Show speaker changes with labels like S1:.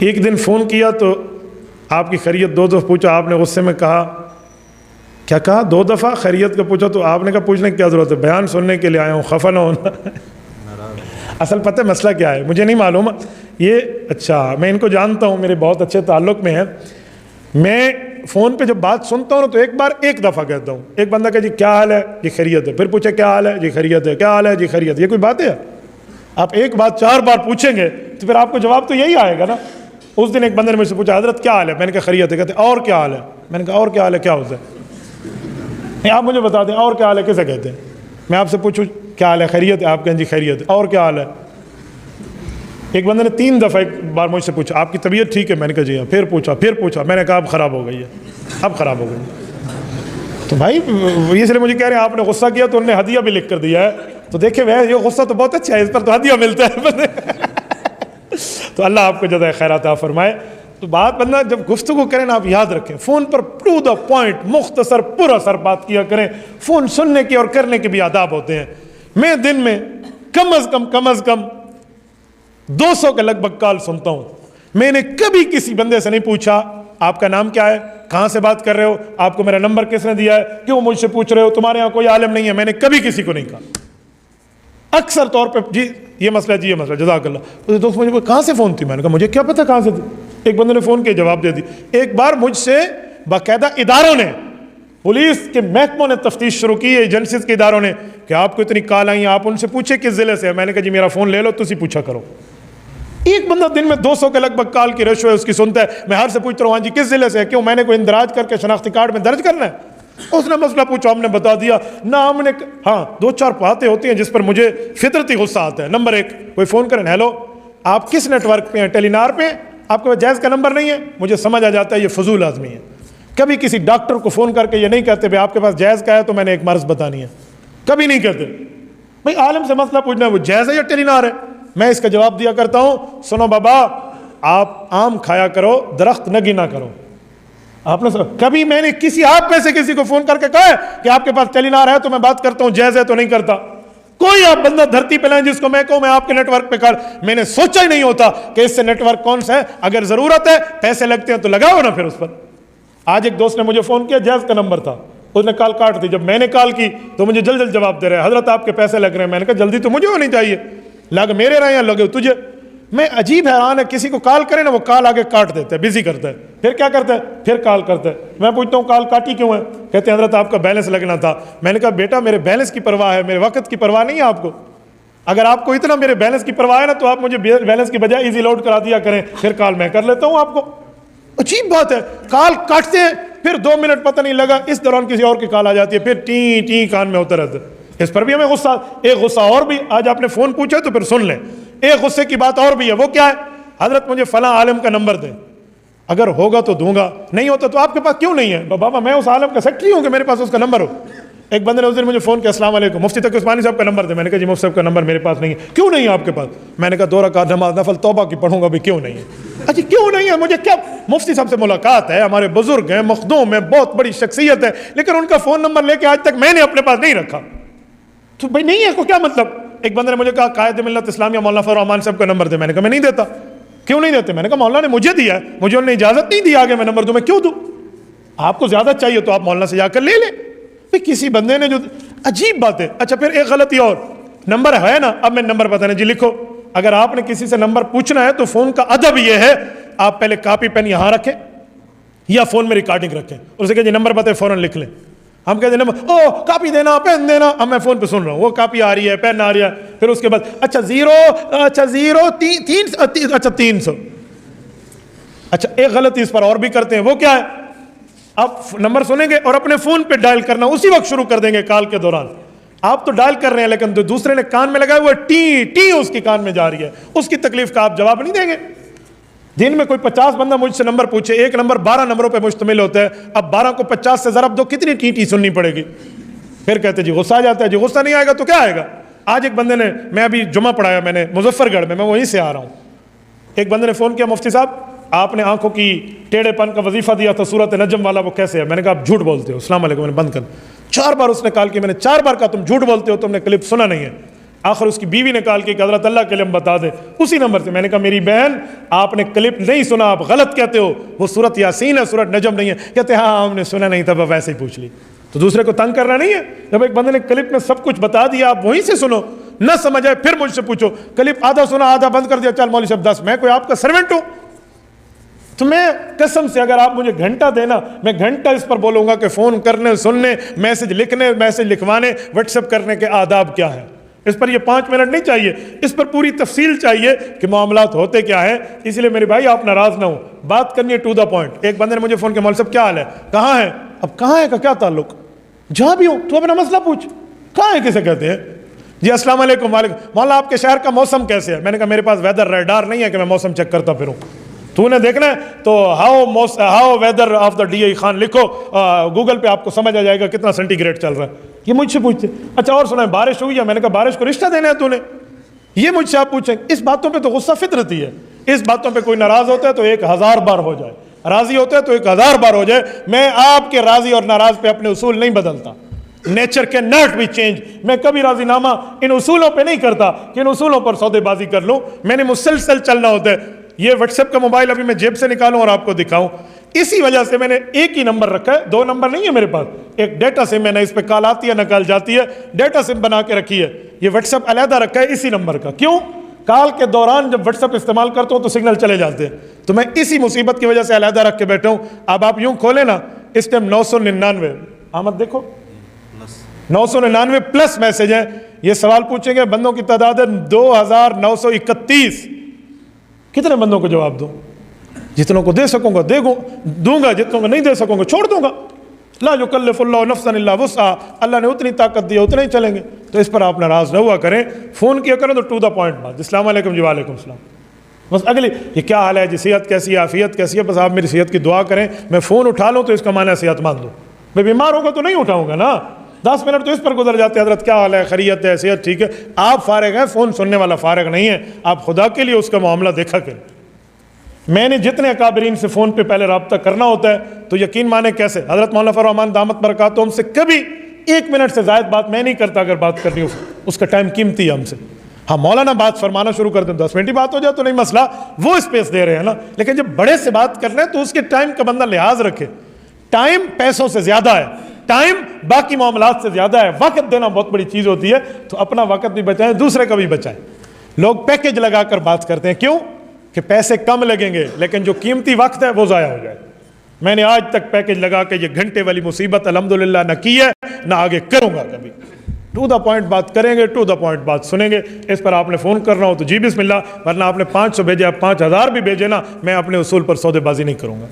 S1: एक दिन फ़ोन किया तो आपकी खैरियत 2 दफ़ा पूछा, आपने गुस्से में कहा, क्या कहा? 2 दफ़ा खैरियत का पूछा तो आपने कहा पूछने की क्या ज़रूरत है, बयान सुनने के लिए आया हूँ, खफा ना होना। असल पता है मसला क्या है, मुझे नहीं मालूम ये। अच्छा, मैं इनको जानता हूँ, मेरे बहुत अच्छे ताल्लुक़ में है। मैं फ़ोन पे जब बात सुनता हूँ ना तो एक बार 1 दफ़ा कहता हूँ, एक बंदा कहे जी क्या हाल है, जी खैरियत है, फिर पूछे क्या हाल है, जी खैरियत है, क्या हाल है, जी खैरियत है। ये कोई बात है? आप एक बात 4 बार पूछेंगे तो फिर आपको जवाब तो यही आएगा ना। उस दिन एक बंदे ने मुझसे पूछा, हज़रत क्या हाल है? मैंने कहा खैरियत है। कहते और क्या हाल है? मैंने कहा और क्या हाल है क्या होता है? आप मुझे बता दें और क्या हाल है किसे कहते हैं? मैं आपसे पूछूं क्या हाल है, खैरियत है, आप कहें जी खैरियत है, और क्या हाल है? एक बंदे ने 3 दफ़ा एक बार मुझसे पूछा, आपकी तबीयत ठीक है? मैंने कहा जी हाँ। फिर पूछा, मैंने कहा अब ख़राब हो गई है, अब ख़राब हो गई। तो भाई इसलिए मुझे कह रहे हैं आपने गुस्सा किया तो उन्होंने हदिया भी लिख कर दिया है। तो देखिए वह ये गुस्सा तो बहुत अच्छा है, इस पर तो हदिया मिलता है। तो अल्लाह आपको ज़्यादा खैरात फरमाए। तो बात बंदा जब गुफ्तगू करें ना, आप याद रखें फ़ोन पर टू द पॉइंट मुख्तसर पुरअसर बात किया करें। फ़ोन सुनने के और करने के भी आदाब होते हैं। मैं दिन में कम अज़ कम 200 के लगभग कॉल सुनता हूँ। मैंने कभी किसी बंदे से नहीं पूछा आपका नाम क्या है, कहाँ से बात कर रहे हो, आपको मेरा नंबर किसने दिया है, क्यों मुझसे पूछ रहे हो, तुम्हारे यहाँ कोई आलिम नहीं है। मैंने कभी किसी को नहीं कहा। अक्सर तौर पे जी ये मसला, जी ये मसला, जज़ाकल्लाह। तो दोस्त मुझे कहाँ से फ़ोन थी? मैंने कहा मुझे क्या पता कहाँ से थी। एक बंदे ने फ़ोन के जवाब दे दी। एक बार मुझसे बाकायदा इदारों ने, पुलिस के महकमों ने तफ्तीश शुरू की, एजेंसीज के इदारों ने, कि आपको इतनी कॉल आई, आप उनसे पूछे किस ज़िले से है। मैंने कहा जी मेरा फ़ोन ले लो, तुसी पूछा करो। एक बंदा दिन में 200 के लगभग कॉल की रेशो है उसकी सुनता है। मैं हर से पूछ रहा हूँ हाँ जी किस ज़िले से है, क्यों मैंने कोई इंदराज करके शनाख्ती कार्ड में दर्ज करना है? उसने मसला पूछा, हमने बता दिया ना। हमने हाँ 2-4 बातें होती हैं जिस पर मुझे फितरती गुस्सा आता है। नंबर 1, कोई फ़ोन करें, हेलो आप किस नेटवर्क पे हैं? टेलीनार पे? आपके पास जायज़ का नंबर नहीं है? मुझे समझ आ जाता है ये फजूल आदमी है। कभी किसी डॉक्टर को फ़ोन करके ये नहीं कहते भाई आपके पास जायज़ का है तो मैंने एक मर्ज़ बतानी है, कभी नहीं कहते। भाई आलम से मसला पूछना है वो जायज़ है या टेलीनार है। मैं इसका जवाब दिया करता हूँ, सुनो बाबा आप आम खाया करो, दरख्त न गिना करो। आपने कभी मैंने किसी आप में से किसी को फोन करके कहा है कि आपके पास टेलीनार है तो मैं बात करता हूं, जायज़ है तो नहीं करता? कोई आप बंदा धरती पे लाएं जिसको मैं कहूं मैं आपके नेटवर्क पे कर, मैंने सोचा ही नहीं होता कि इससे नेटवर्क कौन सा है। अगर जरूरत है, पैसे लगते हैं तो लगाओ ना फिर उस पर। आज एक दोस्त ने मुझे फोन किया, जायज़ का नंबर था, उसने कॉल काट दी। जब मैंने कॉल की तो मुझे जल्द जवाब दे रहे हैं, हजरत आपके पैसे लग रहे हैं। मैंने कहा जल्दी तो मुझे होनी चाहिए, लग मेरे रहे हैं लगे तुझे। मैं अजीब हैरान है, किसी को कॉल करे ना वो कॉल आगे काट देता है, बिजी करता है, फिर क्या करता है, फिर कॉल करता है। मैं पूछता हूँ कॉल काटी क्यों है? कहते हैं हजरत आपका बैलेंस लगना था। मैंने कहा बेटा मेरे बैलेंस की परवाह है, मेरे वक्त की परवाह नहीं है आपको। अगर आपको इतना मेरे बैलेंस की परवाह है ना तो आप मुझे बैलेंस की बजाय इजी लोड करा दिया करें, फिर कॉल मैं कर लेता हूँ आपको। अजीब बात है, कॉल काटते हैं फिर 2 मिनट पता नहीं लगा, इस दौरान किसी और की कॉल आ जाती है, फिर टी टी कान में होता रहता है। इस पर भी हमें गुस्सा। एक गुस्सा और भी, आज आपने फ़ोन पूछा तो फिर सुन लें। एक गुस्से की बात और भी है, वो क्या है? हजरत मुझे फला आलिम का नंबर दें, अगर होगा तो दूंगा, नहीं होता तो आपके पास क्यों नहीं है? बाबा मैं उस आलिम का सेक्रेटरी हूं कि मेरे पास उसका नंबर हो। एक बंदे ने उस दिन मुझे फ़ोन किया, अस्सलाम वालेकुम मुफ्ती तकी उस्मानी साहब का नंबर दे। मैंने कहा जी मुफ्ती साहब का नंबर मेरे पास नहीं है। क्यों नहीं है आपके पास? मैंने कहा 2 रकात नमाज नफल तौबा की पढ़ूंगा भी, क्यों नहीं है? अच्छा क्यों नहीं है? मुझे क्या, मुफ्ती साहब से मुलाकात है, हमारे बुजुर्ग हैं, मखदूम है, बहुत बड़ी शख्सियत है, लेकिन उनका फ़ोन नंबर लेके आज तक मैंने अपने पास नहीं रखा। तो भाई नहीं है को क्या मतलब? एक बंदे ने मुझे कहा कायद मिल्लत इस्लामिया मौलाना फजल रहमान साहब का नंबर दे। मैंने कहा मैं नहीं देता। क्यों नहीं देते? मैंने कहा मौलाना ने मुझे दिया है, मुझे उन्होंने इजाज़त नहीं दी आगे मैं नंबर दूं, मैं क्यों दूं? आपको ज़्यादा चाहिए तो आप मौलाना से जाकर ले ले। भाई किसी बंदे ने जो, अजीब बात है। अच्छा फिर एक गलती और, नंबर है ना, अब मैं नंबर बताना जी लिखो। अगर आपने किसी से नंबर पूछना है तो फ़ोन का अदब यह है, आप पहले कापी पेन यहाँ रखें या फ़ोन में रिकॉर्डिंग रखें, उसे कहिए नंबर बताए फ़ौरन लिख लें। हम कहते हैं नंबर, ओ कापी देना, पेन देना, अब मैं फ़ोन पे सुन रहा हूँ, वो कापी आ रही है, पेन आ रही है, फिर उसके बाद अच्छा 0 अच्छा 300। अच्छा एक गलती इस पर और भी करते हैं, वो क्या है? आप नंबर सुनेंगे और अपने फ़ोन पे डायल करना उसी वक्त शुरू कर देंगे कॉल के दौरान। आप तो डायल कर रहे हैं लेकिन दूसरे ने कान में लगाया हुआ टी टी उसकी कान में जा रही है, उसकी तकलीफ का आप जवाब नहीं देंगे। दिन में कोई 50 बंदा मुझसे नंबर पूछे, एक नंबर 12 नंबरों पे मुश्तमिल होता है, अब 12 को 50 से ज़रब दो, कितनी टी सुननी पड़ेगी? फिर कहते जी गुस्सा आ जाता है। जी गुस्सा नहीं आएगा तो क्या आएगा? आज एक बंदे ने, मैं अभी जुमा पढ़ाया मैंने मुजफ्फरगढ़ में, मैं वहीं से आ रहा हूँ, एक बंदे ने फ़ोन किया, मुफ्ती साहब आपने आंखों की टेढ़ेपन का वजीफा दिया था, सूरत नजम वाला, वो कैसे है? मैंने कहा आप झूठ बोलते हो, अस्सलाम वालेकुम, मैंने बंद कर। 4 बार उसने कॉल की, मैंने 4 बार कहा तुम झूठ बोलते हो, तुमने क्लिप सुना नहीं है। आखिर उसकी बीवी ने कहा कि हज़रत अल्लाह के लिए हम बता दें उसी नंबर से। मैंने कहा मेरी बहन आपने क्लिप नहीं सुना, आप गलत कहते हो, वो सूरत यासीन है, सूरत नजम नहीं है। कहते हाँ हमने सुना नहीं था, वैसे ही पूछ ली। तो दूसरे को तंग करना नहीं है। जब एक बंदे ने क्लिप में सब कुछ बता दिया, आप वहीं से सुनो, न समझ आए फिर मुझसे पूछो। क्लिप आधा सुना आधा बंद कर दिया, चल मौलवी साहब 10, मैं कोई आपका सर्वेंट हूं? तो मैं कसम से अगर आप मुझे घंटा देना, मैं घंटा इस पर बोलूंगा कि फ़ोन करने, सुनने, मैसेज लिखने, मैसेज लिखवाने, व्हाट्सएप करने के आदाब क्या है। इस पर ये 5 मिनट नहीं चाहिए, इस पर पूरी तफसील चाहिए कि मामलात होते क्या है। इसलिए मेरे भाई आप नाराज़ ना हो, बात करनी है टू द पॉइंट। एक बंदे ने मुझे फ़ोन किया, मौलवी साहब क्या हाल है, कहाँ है? अब कहाँ है का क्या ताल्लुक, जहाँ भी हो तो अपना मसला पूछ। कहाँ है किसे कहते हैं जी? अस्सलाम वालेकुम। वालेकुम। मौला आपके शहर का मौसम कैसे है? मैंने कहा मेरे पास वेदर रडार नहीं है कि मैं मौसम चेक करता फिरूं। तूने देखना है तो how weather of the DI Khan लिखो गूगल पे, आपको समझ आ जाएगा कितना सेंटीग्रेड चल रहा है। ये मुझसे पूछते, अच्छा और सुना है बारिश हुई है? मैंने कहा बारिश को रिश्ता देना है तूने, ये मुझसे आप पूछें। इस बातों पे तो गुस्सा फितरती है। इस बातों पे कोई नाराज होता है तो 1000 बार हो जाए, राजी होता है तो 1000 बार हो जाए। मैं आपके राजी और नाराज पे अपने उसूल नहीं बदलता। Nature can not be change. मैं कभी राजीनामा इन उसूलों पे नहीं करता कि इन उसूलों पर सौदेबाजी कर लूं। मैंने मुसलसल चलना होता है। ये व्हाट्सएप का मोबाइल अभी मैं जेब से निकालूं और आपको दिखाऊं, इसी वजह से मैंने एक ही नंबर रखा है, 2 नंबर नहीं है मेरे पास। एक डेटा सिम है, इस पे कॉल आती है न कॉल जाती है, डेटा सिम बना के रखी है। ये व्हाट्सएप अलहदा रखा है इसी नंबर का। क्यों? कॉल के दौरान जब व्हाट्सएप इस्तेमाल करता हूं तो सिग्नल चले जाते हैं, तो मैं इसी मुसीबत की वजह से अलहदा रख के बैठा हूं। अब आप यूं खोले ना, इस टाइम 999 आमद देखो, 999 प्लस मैसेज है। ये सवाल पूछेंगे, बंदों की तादाद है 2931। कितने बंदों को जवाब दूं? जितनों को दे सकूंगा दूंगा, जितनों को नहीं दे सकूंगा छोड़ दूंगा। ला युकल्लिफुल्लाहु नफ्सन इल्ला वुस्अहा, अल्लाह ने उतनी ताकत दी उतने ही चलेंगे। तो इस पर आप नाराज न हुआ करें। फ़ोन किया करें तो टू द पॉइंट बात। अस्सलाम वालेकुम जी। वालेकुम सलाम। बस अगली ये क्या हाल है जी, सेहत कैसी है, आफियत कैसी है, बस आप मेरी सेहत की दुआ करें। मैं फ़ोन उठा लूँ तो इसका माना सेहतमंद हूँ। मैं बीमार होगा तो नहीं उठाऊंगा ना। 10 मिनट तो इस पर गुजर जाते हैं, हजरत क्या हाल है, खैरियत है, सेहत ठीक है। आप फारिग हैं, फ़ोन सुनने वाला फारिग नहीं है। आप खुदा के लिए उसका मामला देखा करें। मैंने जितने अकाबरीन से फ़ोन पे पहले रब्ता करना होता है तो यकीन माने कैसे, हज़रत मौलाना फरमान दामत बरकातुहू हमसे कभी 1 मिनट से ज़ायद बात मैं नहीं करता। अगर बात करनी हो उसका टाइम कीमती है हमसे। हाँ मौलाना बात फरमाना शुरू कर दें, 10 मिनट ही बात हो जाए तो नहीं मसला, वो स्पेस दे रहे हैं ना। लेकिन जब बड़े से बात करना है तो उसके टाइम का बंदा लिहाज रखे। टाइम पैसों से ज़्यादा है, टाइम बाकी मामलात से ज़्यादा है। वक्त देना बहुत बड़ी चीज़ होती है, तो अपना वक्त भी बचाएं, दूसरे का भी बचाएं। लोग पैकेज लगा कर बात करते हैं, क्यों कि पैसे कम लगेंगे, लेकिन जो कीमती वक्त है वो ज़ाया हो जाए। मैंने आज तक पैकेज लगा के ये घंटे वाली मुसीबत अल्हम्दुलिल्लाह न की है, ना आगे करूँगा कभी। टू द पॉइंट बात करेंगे, टू द पॉइंट बात सुनेंगे। इस पर आपने फ़ोन करना हो तो जी बिस्मिल्लाह, वरना आपने 500 भेजे, 5000 भी भेजे ना, मैं अपने उसूल पर सौदेबाजी नहीं करूँगा।